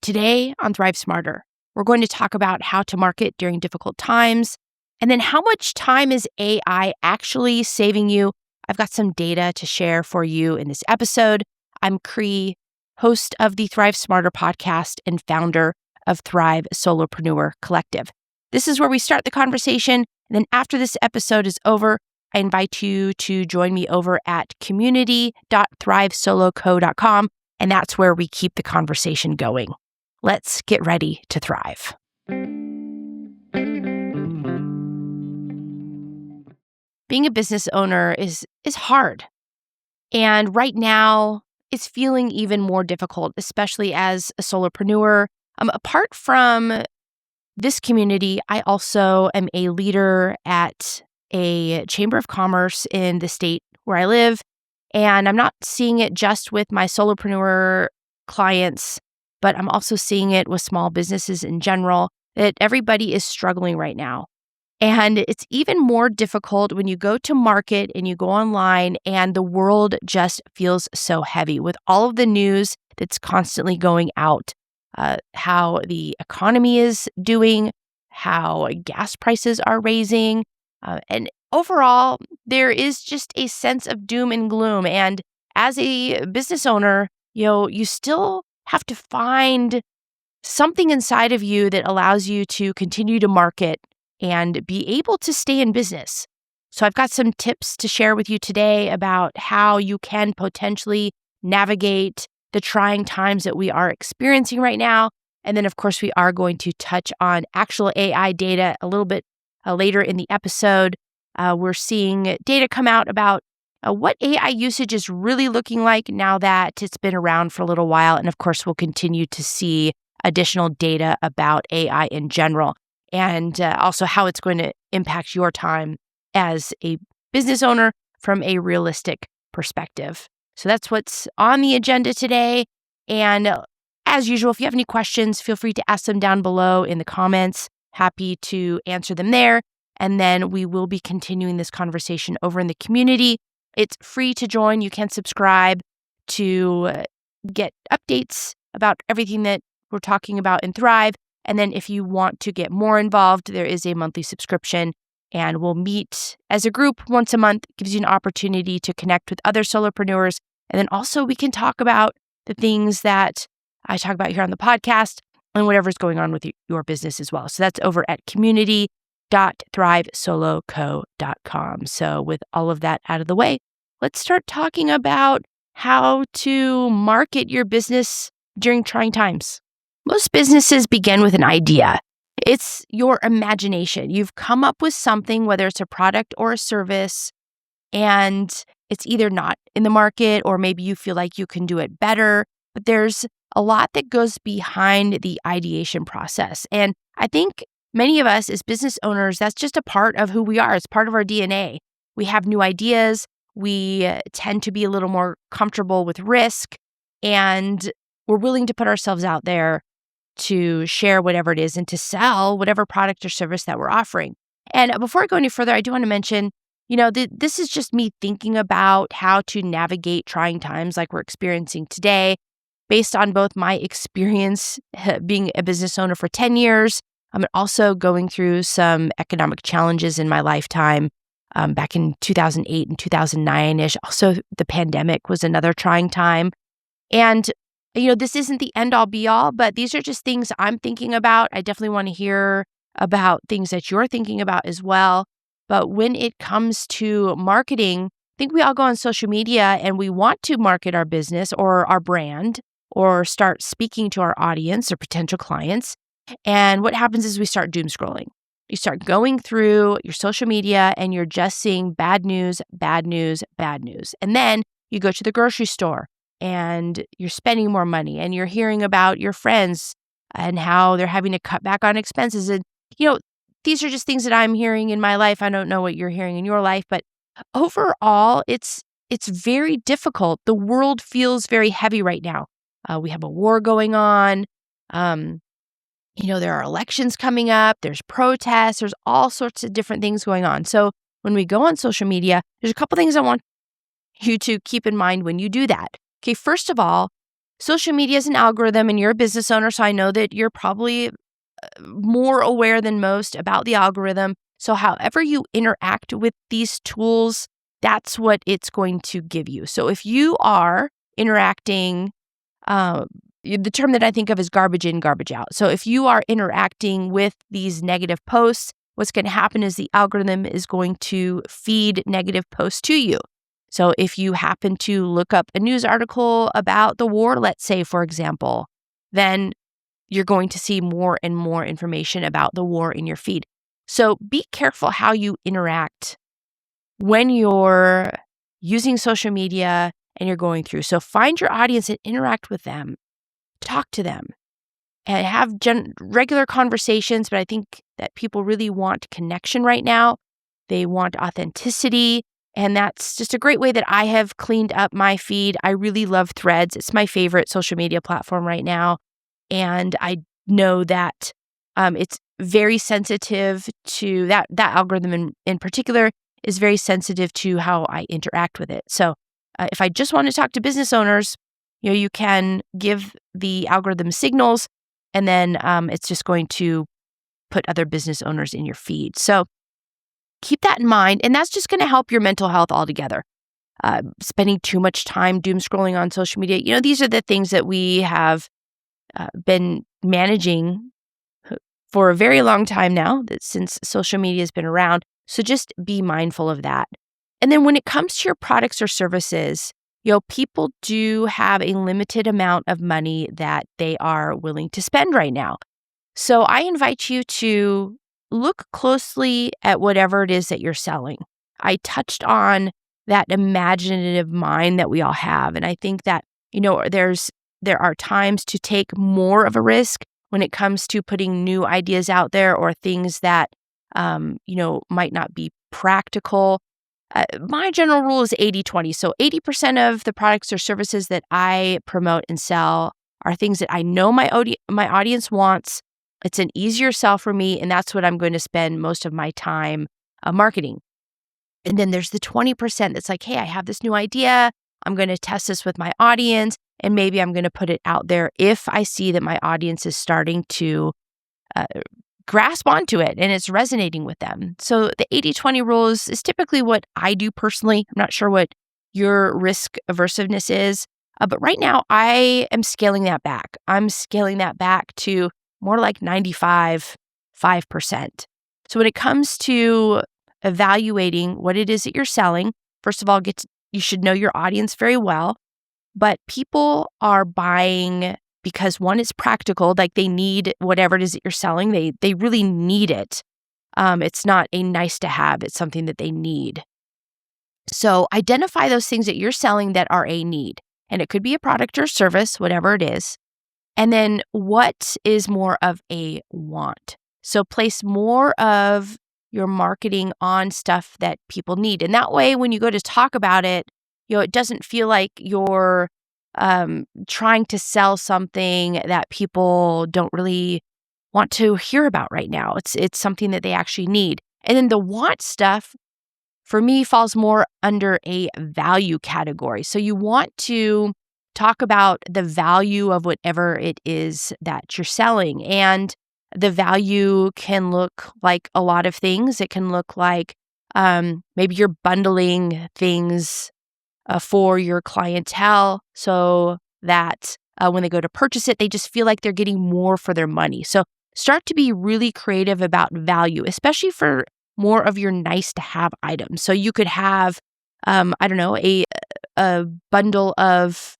Today on Thrive Smarter, we're going to talk about how to market during difficult times, and then how much time is AI actually saving you. I've got some data to share for you in this episode. I'm Cree, host of the Thrive Smarter podcast and founder of Thrive Solopreneur Collective. This is where we start the conversation, and then after this episode is over, I invite you to join me over at community.thrivesoloco.com, and that's where we keep the conversation going. Let's get ready to thrive. Being a business owner is hard. And right now, it's feeling even more difficult, especially as a solopreneur. Apart from this community, I also am a leader at a chamber of commerce in the state where I live. And I'm not seeing it just with my solopreneur clients, but I'm also seeing it with small businesses in general, that everybody is struggling right now. And it's even more difficult when you go to market and you go online and the world just feels so heavy with all of the news that's constantly going out, how the economy is doing, how gas prices are raising. And overall, there is just a sense of doom and gloom. And as a business owner, you still have to find something inside of you that allows you to continue to market and be able to stay in business. So I've got some tips to share with you today about how you can potentially navigate the trying times that we are experiencing right now. And then, of course, we are going to touch on actual AI data a little bit later in the episode. We're seeing data come out about what AI usage is really looking like now that it's been around for a little while. And of course, we'll continue to see additional data about AI in general and also how it's going to impact your time as a business owner from a realistic perspective. So that's what's on the agenda today. And as usual, if you have any questions, feel free to ask them down below in the comments. Happy to answer them there. And then we will be continuing this conversation over in the community. It's free to join. You can subscribe to get updates about everything that we're talking about in Thrive. And then if you want to get more involved, there is a monthly subscription. And we'll meet as a group once a month. It gives you an opportunity to connect with other solopreneurs. And then also we can talk about the things that I talk about here on the podcast and whatever's going on with your business as well. So that's over at community.thrivesoloco.com. So with all of that out of the way, let's start talking about how to market your business during trying times. Most businesses begin with an idea. It's your imagination. You've come up with something, whether it's a product or a service, and it's either not in the market or maybe you feel like you can do it better. But there's a lot that goes behind the ideation process. And I think many of us as business owners, that's just a part of who we are. It's part of our DNA. We have new ideas. We tend to be a little more comfortable with risk, and we're willing to put ourselves out there to share whatever it is and to sell whatever product or service that we're offering. And before I go any further, I do want to mention, this is just me thinking about how to navigate trying times like we're experiencing today, based on both my experience being a business owner for 10 years. I'm also going through some economic challenges in my lifetime back in 2008 and 2009-ish. Also, the pandemic was another trying time. And, this isn't the end-all be-all, but these are just things I'm thinking about. I definitely want to hear about things that you're thinking about as well. But when it comes to marketing, I think we all go on social media and we want to market our business or our brand or start speaking to our audience or potential clients. And what happens is we start doom scrolling. You start going through your social media and you're just seeing bad news, bad news, bad news. And then you go to the grocery store and you're spending more money and you're hearing about your friends and how they're having to cut back on expenses. And, these are just things that I'm hearing in my life. I don't know what you're hearing in your life, but overall, it's very difficult. The world feels very heavy right now. We have a war going on. There are elections coming up. There's protests. There's all sorts of different things going on. So when we go on social media, there's a couple things I want you to keep in mind when you do that. Okay, first of all, social media is an algorithm and you're a business owner, so I know that you're probably more aware than most about the algorithm. So however you interact with these tools, that's what it's going to give you. So if you are interacting, the term that I think of is garbage in, garbage out. So if you are interacting with these negative posts, what's going to happen is the algorithm is going to feed negative posts to you. So if you happen to look up a news article about the war, let's say, for example, then you're going to see more and more information about the war in your feed. So be careful how you interact when you're using social media and you're going through. So find your audience and interact with them, talk to them, and have regular conversations. But I think that people really want connection right now. They want authenticity. And that's just a great way that I have cleaned up my feed. I really love Threads. It's my favorite social media platform right now. And I know that it's very sensitive to that algorithm in particular is very sensitive to how I interact with it. So if I just want to talk to business owners, you can give the algorithm signals, and then it's just going to put other business owners in your feed. So keep that in mind, and that's just going to help your mental health altogether. Spending too much time doom scrolling on social media, these are the things that we have been managing for a very long time now, since social media has been around. So just be mindful of that. And then when it comes to your products or services, people do have a limited amount of money that they are willing to spend right now. So I invite you to look closely at whatever it is that you're selling. I touched on that imaginative mind that we all have. And I think that, there are times to take more of a risk when it comes to putting new ideas out there or things that, might not be practical. My general rule is 80-20. So 80% of the products or services that I promote and sell are things that I know my audience wants. It's an easier sell for me, and that's what I'm going to spend most of my time marketing. And then there's the 20% that's like, hey, I have this new idea. I'm going to test this with my audience, and maybe I'm going to put it out there if I see that my audience is starting to grasp onto it and it's resonating with them. So the 80-20 rule is typically what I do personally. I'm not sure what your risk aversiveness is, but right now I am scaling that back. I'm scaling that back to more like 95.5%. So when it comes to evaluating what it is that you're selling, first of all, you should know your audience very well. But people are buying because, one, it's practical, like they need whatever it is that you're selling. They really need it. It's not a nice to have. It's something that they need. So identify those things that you're selling that are a need. And it could be a product or service, whatever it is. And then what is more of a want? So place more of your marketing on stuff that people need. And that way, when you go to talk about it, it doesn't feel like you're trying to sell something that people don't really want to hear about right now. It's something that they actually need. And then the want stuff, for me, falls more under a value category. So you want to talk about the value of whatever it is that you're selling. And the value can look like a lot of things. It can look like maybe you're bundling things for your clientele so that when they go to purchase it, they just feel like they're getting more for their money. So start to be really creative about value, especially for more of your nice to have items. So you could have, a bundle of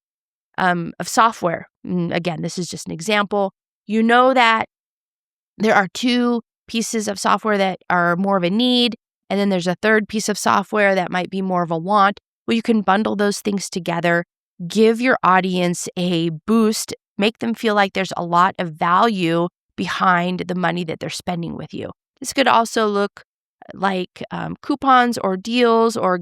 software. Again, this is just an example. You know that there are two pieces of software that are more of a need, and then there's a third piece of software that might be more of a want. Well, you can bundle those things together, give your audience a boost, make them feel like there's a lot of value behind the money that they're spending with you. This could also look like coupons or deals or,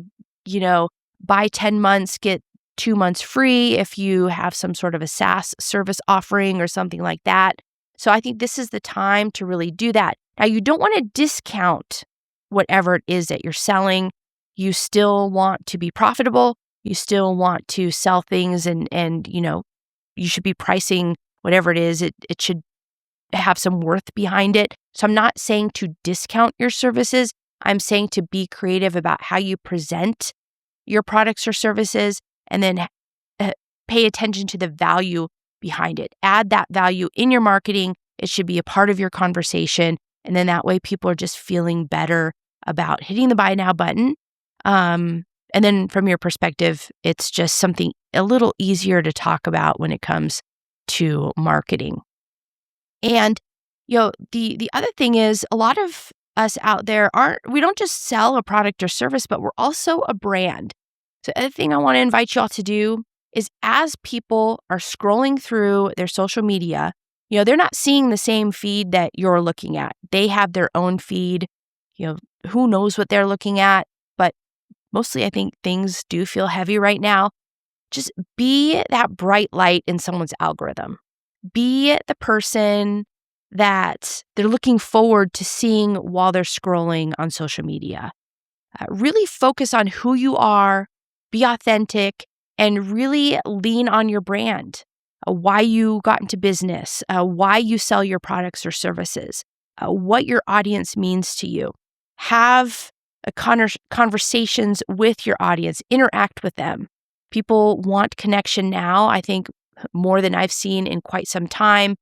buy 10 months, get 2 months free if you have some sort of a SaaS service offering or something like that. So I think this is the time to really do that. Now, you don't want to discount whatever it is that you're selling. You still want to be profitable. You still want to sell things and you should be pricing whatever it is. It should have some worth behind it. So I'm not saying to discount your services. I'm saying to be creative about how you present your products or services, and then pay attention to the value behind it. Add that value in your marketing. It should be a part of your conversation. And then that way people are just feeling better about hitting the buy now button. And then from your perspective, it's just something a little easier to talk about when it comes to marketing. And, the other thing is a lot of us out there we don't just sell a product or service, but we're also a brand. So the other thing I want to invite you all to do is, as people are scrolling through their social media, they're not seeing the same feed that you're looking at. They have their own feed. Who knows what they're looking at, but mostly I think things do feel heavy right now. Just be that bright light in someone's algorithm. Be the person that they're looking forward to seeing while they're scrolling on social media. Really focus on who you are, be authentic, and really lean on your brand, why you got into business, why you sell your products or services, what your audience means to you. Have conversations with your audience, interact with them. People want connection now, I think, more than I've seen in quite some time.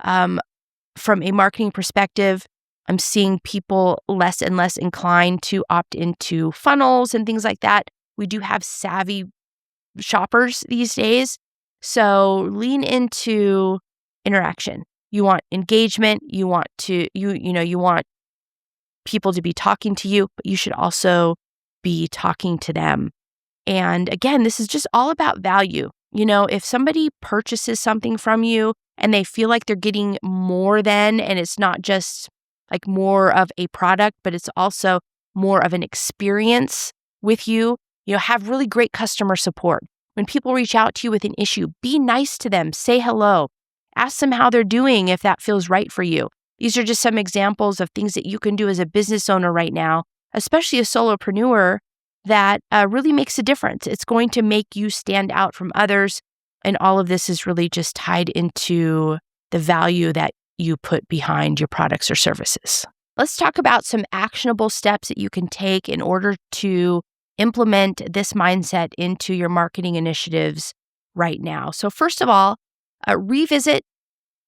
From a marketing perspective, I'm seeing people less and less inclined to opt into funnels and things like that. We do have savvy shoppers these days. So lean into interaction. You want engagement. You want you want people to be talking to you, but you should also be talking to them. And again, this is just all about value. If somebody purchases something from you and they feel like they're getting more than, and it's not just like more of a product, but it's also more of an experience with you, have really great customer support. When people reach out to you with an issue, be nice to them, say hello, ask them how they're doing if that feels right for you. These are just some examples of things that you can do as a business owner right now, especially a solopreneur, that really makes a difference. It's going to make you stand out from others. And all of this is really just tied into the value that you put behind your products or services. Let's talk about some actionable steps that you can take in order to implement this mindset into your marketing initiatives right now. So first of all, revisit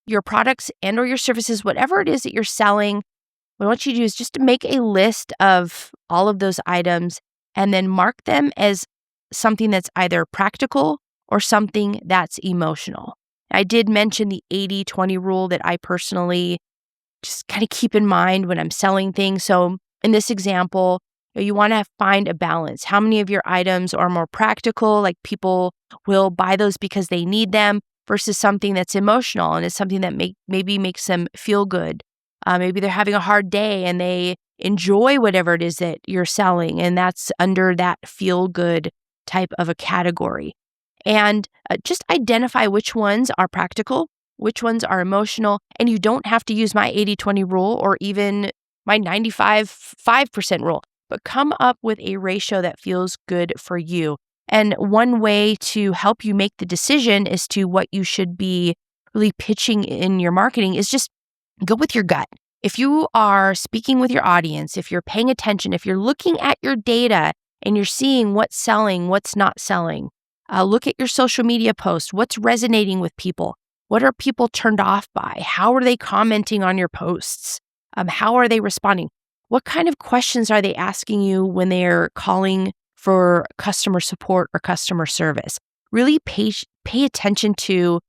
your products and or your services, whatever it is that you're selling. What I want you to do is just to make a list of all of those items and then mark them as something that's either practical or something that's emotional. I did mention the 80-20 rule that I personally just kind of keep in mind when I'm selling things. So in this example, you want to find a balance. How many of your items are more practical, like people will buy those because they need them, versus something that's emotional and it's something that maybe makes them feel good. Maybe they're having a hard day and they enjoy whatever it is that you're selling, and that's under that feel good type of a category. And just identify which ones are practical, which ones are emotional, and you don't have to use my 80-20 rule or even my 95-5% rule, but come up with a ratio that feels good for you. And one way to help you make the decision as to what you should be really pitching in your marketing is just go with your gut. If you are speaking with your audience, if you're paying attention, if you're looking at your data and you're seeing what's selling, what's not selling, look at your social media posts. What's resonating with people? What are people turned off by? How are they commenting on your posts? How are they responding? What kind of questions are they asking you when they're calling for customer support or customer service? Really pay attention to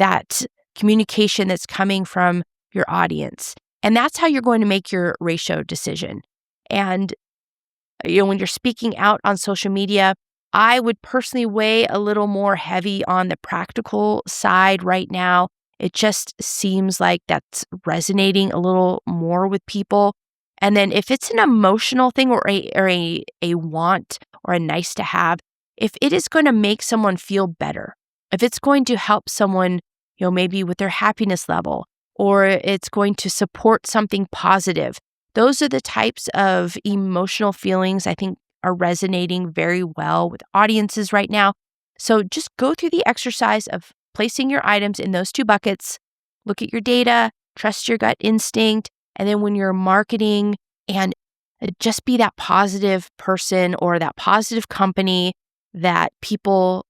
that communication that's coming from your audience. And that's how you're going to make your ratio decision. And when you're speaking out on social media, I would personally weigh a little more heavy on the practical side right now. It just seems like that's resonating a little more with people. And then if it's an emotional thing or a want or a nice to have, if it is going to make someone feel better, if it's going to help someone, maybe with their happiness level, or it's going to support something positive, those are the types of emotional feelings I think are resonating very well with audiences right now. So just go through the exercise of placing your items in those two buckets. Look at your data, trust your gut instinct, and then when you're marketing, and just be that positive person or that positive company that people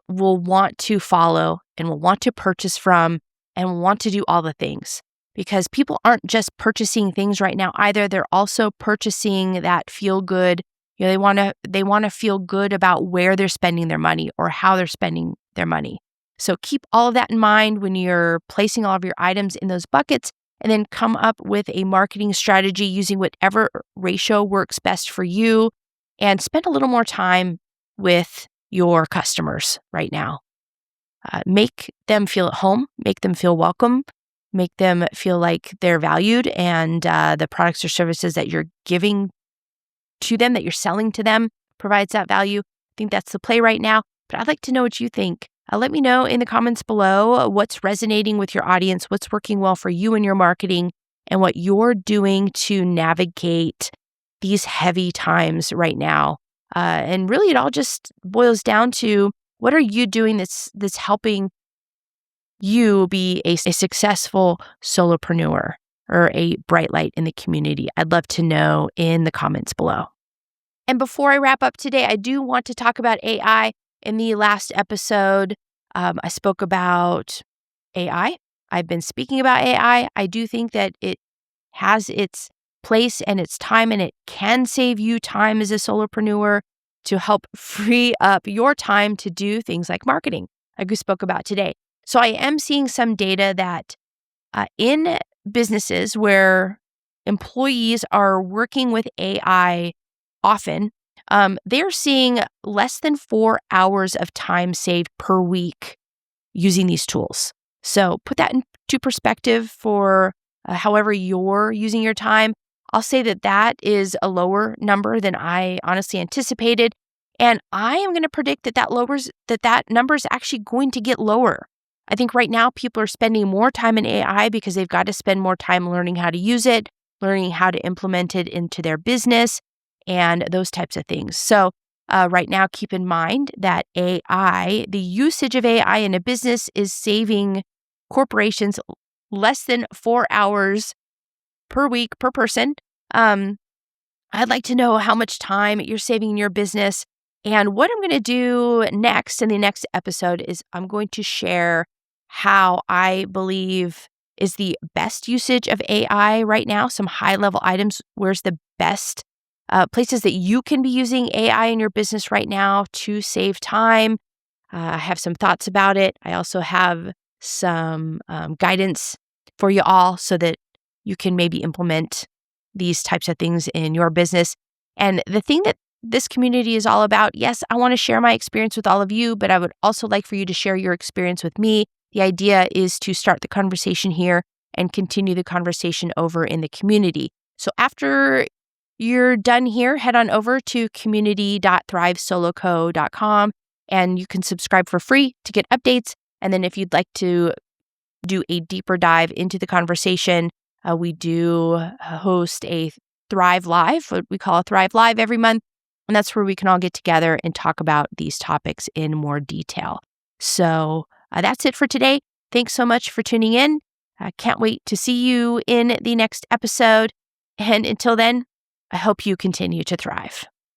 will want to follow and will want to purchase from and will want to do all the things. Because people aren't just purchasing things right now either. They're also purchasing that feel good. They want to feel good about where they're spending their money or how they're spending their money. So keep all of that in mind when you're placing all of your items in those buckets, and then come up with a marketing strategy using whatever ratio works best for you, and spend a little more time with your customers right now. Make them feel at home, make them feel welcome, make them feel like they're valued, and the products or services that you're giving to them, that you're selling to them, provides that value. I think that's the play right now, but I'd like to know what you think. Let me know in the comments below what's resonating with your audience, what's working well for you in your marketing, and what you're doing to navigate these heavy times right now. And really, it all just boils down to, what are you doing that's helping you be a successful solopreneur or a bright light in the community? I'd love to know in the comments below. And before I wrap up today, I do want to talk about AI. In the last episode, I spoke about AI. I've been speaking about AI. I do think that it has its place and its time, and it can save you time as a solopreneur to help free up your time to do things like marketing, like we spoke about today. So I am seeing some data that in businesses where employees are working with AI often, they're seeing less than 4 hours of time saved per week using these tools. So put that into perspective for however you're using your time. I'll say that that is a lower number than I honestly anticipated. And I am going to predict that number is actually going to get lower. I think right now people are spending more time in AI because they've got to spend more time learning how to use it, learning how to implement it into their business, and those types of things. So right now, keep in mind that the usage of AI in a business is saving corporations less than 4 hours per week per person. I'd like to know how much time you're saving in your business. And what I'm going to do next in the next episode is I'm going to share how I believe is the best usage of AI right now, some high-level items. Where's the best places that you can be using AI in your business right now to save time? I have some thoughts about it. I also have some guidance for you all so that you can maybe implement these types of things in your business. And the thing that this community is all about, yes, I want to share my experience with all of you, but I would also like for you to share your experience with me. The idea is to start the conversation here and continue the conversation over in the community. So after you're done here, head on over to community.thrivesoloco.com and you can subscribe for free to get updates. And then if you'd like to do a deeper dive into the conversation, we do host a Thrive Live, what we call a Thrive Live every month. And that's where we can all get together and talk about these topics in more detail. So that's it for today. Thanks so much for tuning in. I can't wait to see you in the next episode. And until then, I hope you continue to thrive.